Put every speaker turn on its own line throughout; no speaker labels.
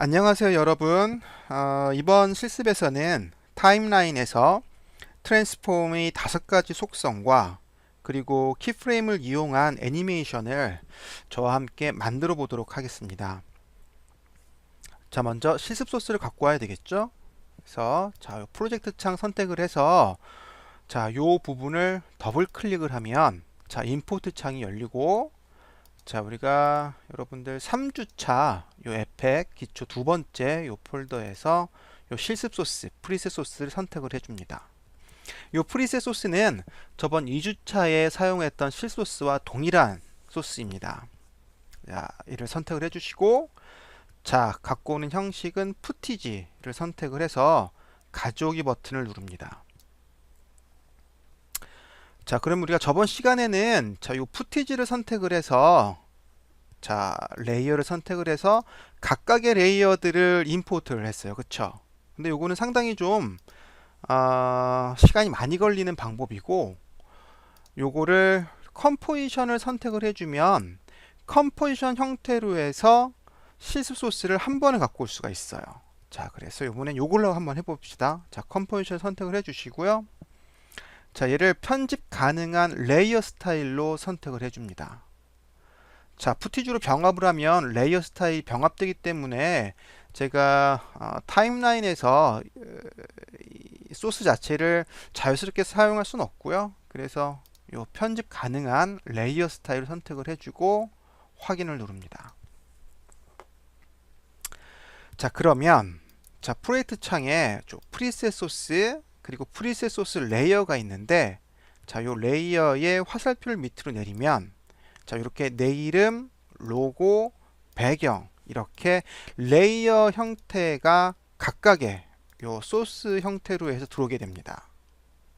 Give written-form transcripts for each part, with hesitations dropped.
안녕하세요, 여러분. 이번 실습에서는 타임라인에서 트랜스폼의 5가지 속성과 그리고 키프레임을 이용한 애니메이션을 저와 함께 만들어 보도록 하겠습니다. 자, 먼저 실습 소스를 갖고 와야 되겠죠? 그래서 자, 프로젝트 창 선택을 해서 자, 요 부분을 더블 클릭을 하면 자, 임포트 창이 열리고 자, 우리가 여러분들 3주차 요 에펙 기초 두 번째 요 폴더에서 요 실습 소스, 프리셋 소스를 선택을 해줍니다. 요 프리셋 소스는 저번 2주차에 사용했던 실소스와 동일한 소스입니다. 자, 이를 선택을 해주시고 자, 갖고 오는 형식은 푸티지를 선택을 해서 가져오기 버튼을 누릅니다. 자, 그럼 우리가 저번 시간에는 자, 요 푸티지를 선택을 해서 자, 레이어를 선택을 해서 각각의 레이어들을 임포트를 했어요. 그쵸? 근데 요거는 상당히 좀 시간이 많이 걸리는 방법이고 요거를 컴포지션을 선택을 해주면 컴포지션 형태로 해서 실습 소스를 한 번에 갖고 올 수가 있어요. 자, 그래서 요번엔 요걸로 한번 해봅시다. 자, 컴포지션 선택을 해주시고요. 자, 얘를 편집 가능한 레이어 스타일로 선택을 해줍니다. 자, 푸티지로 병합을 하면 레이어 스타일이 병합되기 때문에 제가 타임라인에서 이 소스 자체를 자유스럽게 사용할 수는 없고요. 그래서 요 편집 가능한 레이어 스타일을 선택을 해주고 확인을 누릅니다. 자, 그러면 자, 프로젝트 창에 프리셋 소스 그리고 프리셋 소스 레이어가 있는데 자, 요 레이어의 화살표를 밑으로 내리면 자, 이렇게 내 이름, 로고, 배경 이렇게 레이어 형태가 각각의 요 소스 형태로 해서 들어오게 됩니다.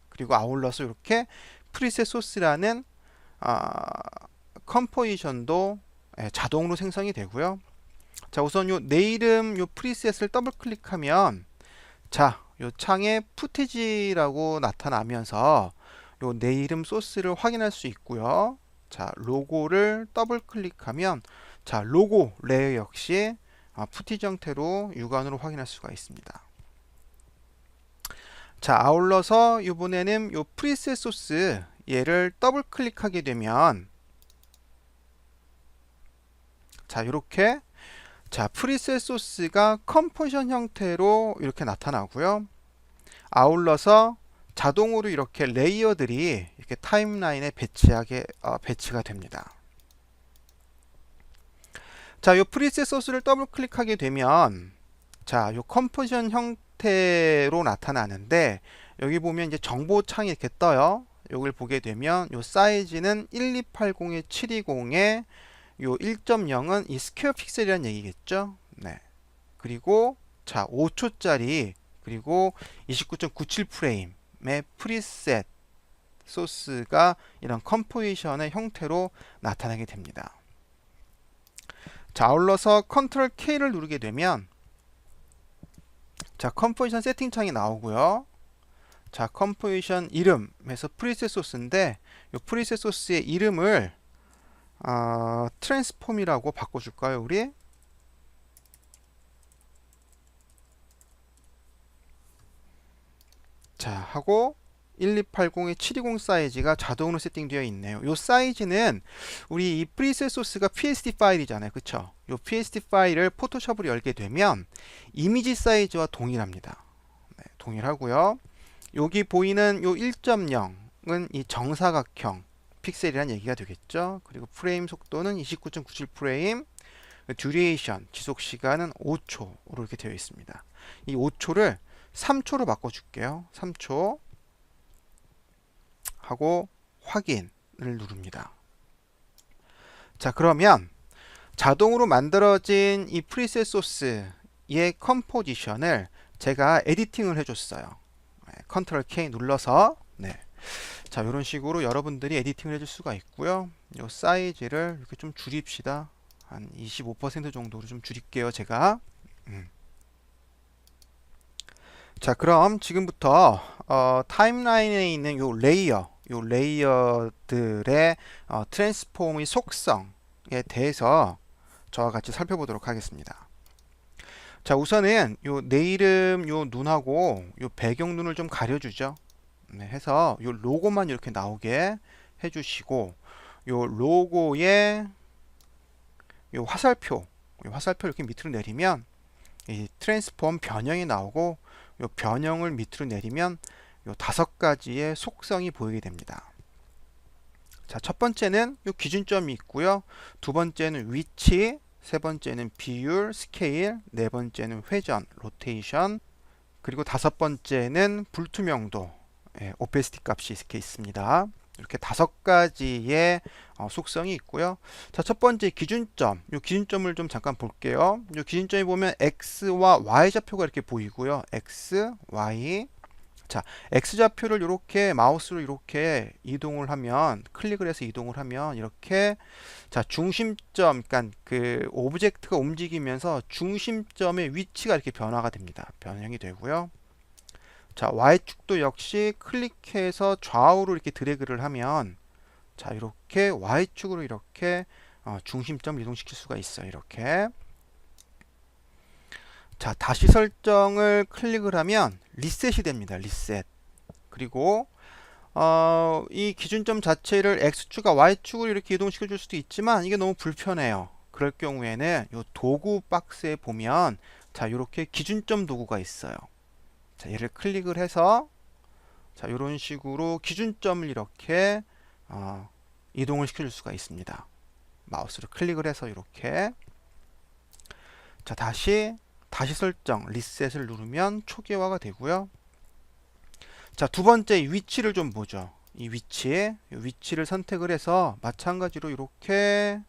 그리고 아울러서 이렇게 프리셋 소스라는 컴포지션도 자동으로 생성이 되고요. 자, 우선 요 내 이름 요 프리셋을 더블 클릭하면 자, 요 창에 푸티지라고 나타나면서 요 내 이름 소스를 확인할 수 있고요. 자, 로고를 더블 클릭하면 자, 로고 레이어 역시 푸티지 형태로 육안으로 확인할 수가 있습니다. 자, 아울러서 이번에는 요 프리셋 소스 얘를 더블 클릭하게 되면 자, 이렇게 자, 프리셋 소스가 컴포지션 형태로 이렇게 나타나고요. 아울러서 자동으로 이렇게 레이어들이 이렇게 타임라인에 배치가 됩니다. 자, 요 프리셋 소스를 더블 클릭하게 되면 자, 요 컴포지션 형태로 나타나는데 여기 보면 이제 정보 창이 이렇게 떠요. 여기를 보게 되면 요 사이즈는 1280에 720에 요 1.0은 이 스퀘어 픽셀이라는 얘기겠죠. 네. 그리고 자, 5초짜리 그리고 29.97 프레임의 프리셋 소스가 이런 컴포지션의 형태로 나타나게 됩니다. 자, 아울러서 컨트롤 K를 누르게 되면 자, 컴포지션 세팅 창이 나오고요. 자, 컴포지션 이름에서 프리셋 소스인데 이 프리셋 소스의 이름을 트랜스폼이라고 바꿔줄까요, 우리? 자, 하고 1280의 720 사이즈가 자동으로 세팅되어 있네요. 이 사이즈는 우리 이 프리셋 소스가 PSD 파일이잖아요. 그쵸? 이 PSD 파일을 포토샵으로 열게 되면 이미지 사이즈와 동일합니다. 네, 동일하고요. 여기 보이는 요 1.0은 이 정사각형 픽셀이란 얘기가 되겠죠. 그리고 프레임 속도는 29.97 프레임, 듀레이션 지속 시간은 5초로 이렇게 되어 있습니다. 이 5초를 3초로 바꿔줄게요. 3초 하고 확인을 누릅니다. 자, 그러면 자동으로 만들어진 이 프리셋 소스의 컴포지션을 제가 에디팅을 해줬어요. 컨트롤 K 눌러서 네. 자, 이런 식으로 여러분들이 에디팅을 해줄 수가 있고요. 이 사이즈를 이렇게 좀 줄입시다. 한 25% 정도로 좀 줄일게요, 제가. 자, 그럼 지금부터 타임라인에 있는 요 레이어들의 트랜스폼의 속성에 대해서 저와 같이 살펴보도록 하겠습니다. 자, 우선은 요 내 이름 요 눈하고 요 배경 눈을 좀 가려주죠. 네, 해서 요 로고만 이렇게 나오게 해주시고, 요 로고에 요 화살표 이렇게 밑으로 내리면 이 트랜스폼 변형이 나오고, 요 변형을 밑으로 내리면 요 5가지의 속성이 보이게 됩니다. 자, 첫 번째는 요 기준점이 있고요. 두 번째는 위치, 세 번째는 비율, 스케일, 네 번째는 회전, 로테이션, 그리고 다섯 번째는 불투명도, 오페시티 값이 이렇게 있습니다. 이렇게 5가지의 속성이 있고요. 자, 첫 번째 기준점. 이 기준점을 좀 잠깐 볼게요. 이 기준점이 보면 X와 Y 좌표가 이렇게 보이고요. X, Y. 자, X좌표를 이렇게 마우스로 이렇게 이동을 하면, 클릭을 해서 이동을 하면 이렇게, 자, 중심점, 그러니까 그 오브젝트가 움직이면서 중심점의 위치가 이렇게 변화가 됩니다. 변형이 되고요. 자, Y축도 역시 클릭해서 좌우로 이렇게 드래그를 하면, 자, 이렇게 Y축으로 이렇게 중심점을 이동시킬 수가 있어요. 이렇게. 자, 다시 설정을 클릭을 하면 리셋이 됩니다. 리셋. 그리고 이 기준점 자체를 X축과 Y축으로 이렇게 이동시켜 줄 수도 있지만 이게 너무 불편해요. 그럴 경우에는 이 도구 박스에 보면, 자, 이렇게 기준점 도구가 있어요. 자, 얘를 클릭을 해서, 자, 이런 식으로 기준점을 이렇게 이동을 시켜줄 수가 있습니다. 마우스로 클릭을 해서 이렇게. 자, 다시 설정, 리셋을 누르면 초기화가 되고요. 자, 두 번째 위치를 좀 보죠. 이 위치를 선택을 해서 마찬가지로 이렇게,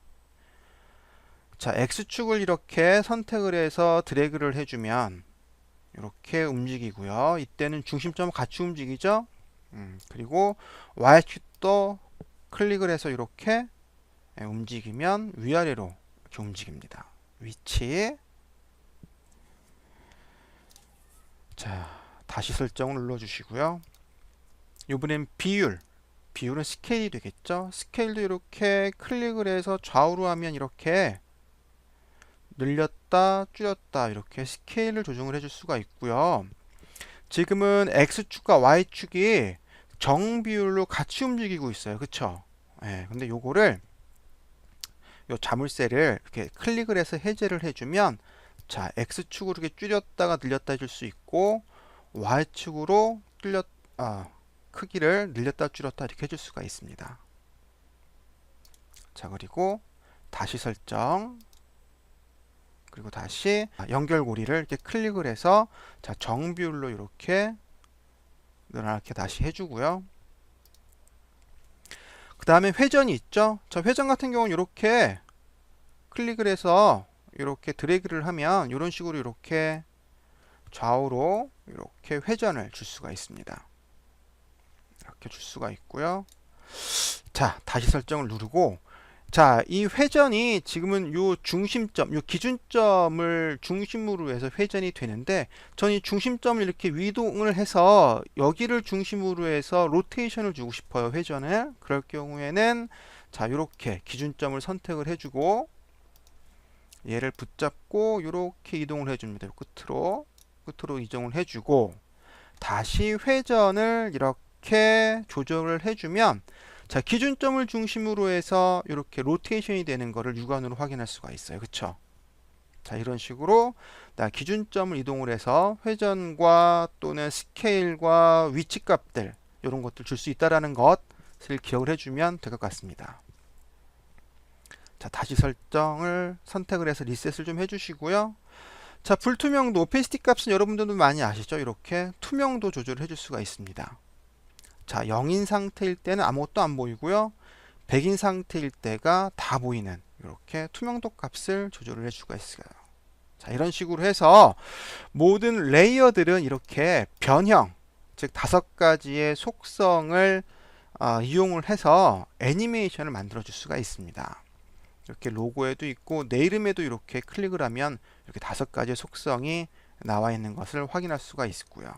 자, X축을 이렇게 선택을 해서 드래그를 해주면 이렇게 움직이고요. 이때는 중심점을 같이 움직이죠. 그리고 Y축도 클릭을 해서 이렇게 움직이면 위아래로 이렇게 움직입니다. 위치. 자, 다시 설정을 눌러주시고요. 이번엔 비율은 스케일이 되겠죠. 스케일도 이렇게 클릭을 해서 좌우로 하면 이렇게 늘렸다 줄였다 이렇게 스케일을 조정을 해줄 수가 있고요. 지금은 X축과 Y축이 정비율로 같이 움직이고 있어요. 그쵸? 근데 요거를, 요 자물쇠를 이렇게 클릭을 해서 해제를 해주면, 자, X축으로 이렇게 줄였다가 늘렸다 해줄 수 있고, Y축으로 크기를 늘렸다 줄였다 이렇게 해줄 수가 있습니다. 자, 그리고 다시 설정, 그리고 다시 연결고리를 이렇게 클릭을 해서, 자, 정비율로 이렇게 늘어나게 다시 해주고요. 그 다음에 회전이 있죠. 자, 회전 같은 경우는 이렇게 클릭을 해서 이렇게 드래그를 하면 이런 식으로 이렇게 좌우로 이렇게 회전을 줄 수가 있습니다. 이렇게 줄 수가 있고요. 자, 다시 설정을 누르고, 자, 이 회전이 지금은 요 중심점, 요 기준점을 중심으로 해서 회전이 되는데, 저는 이 중심점을 이렇게 위동을 해서 여기를 중심으로 해서 로테이션을 주고 싶어요. 회전을. 그럴 경우에는, 자, 요렇게 기준점을 선택을 해주고, 얘를 붙잡고 이렇게 이동을 해줍니다. 끝으로 이동을 해주고, 다시 회전을 이렇게 조절을 해주면, 자, 기준점을 중심으로 해서 이렇게 로테이션이 되는 것을 육안으로 확인할 수가 있어요. 그쵸? 자, 이런 식으로 기준점을 이동을 해서 회전과 또는 스케일과 위치 값들, 이런 것들 줄 수 있다라는 것을 기억을 해주면 될 것 같습니다. 자, 다시 설정을 선택을 해서 리셋을 좀 해주시고요. 자, 불투명도, 오페시티 값은 여러분들도 많이 아시죠? 이렇게 투명도 조절을 해줄 수가 있습니다. 자, 0인 상태일 때는 아무것도 안 보이고요. 100인 상태일 때가 다 보이는 이렇게 투명도 값을 조절을 할 수가 있어요. 자, 이런 식으로 해서 모든 레이어들은 이렇게 변형, 즉 5가지의 속성을 이용을 해서 애니메이션을 만들어 줄 수가 있습니다. 이렇게 로고에도 있고 내 이름에도 이렇게 클릭을 하면 이렇게 5가지의 속성이 나와 있는 것을 확인할 수가 있고요.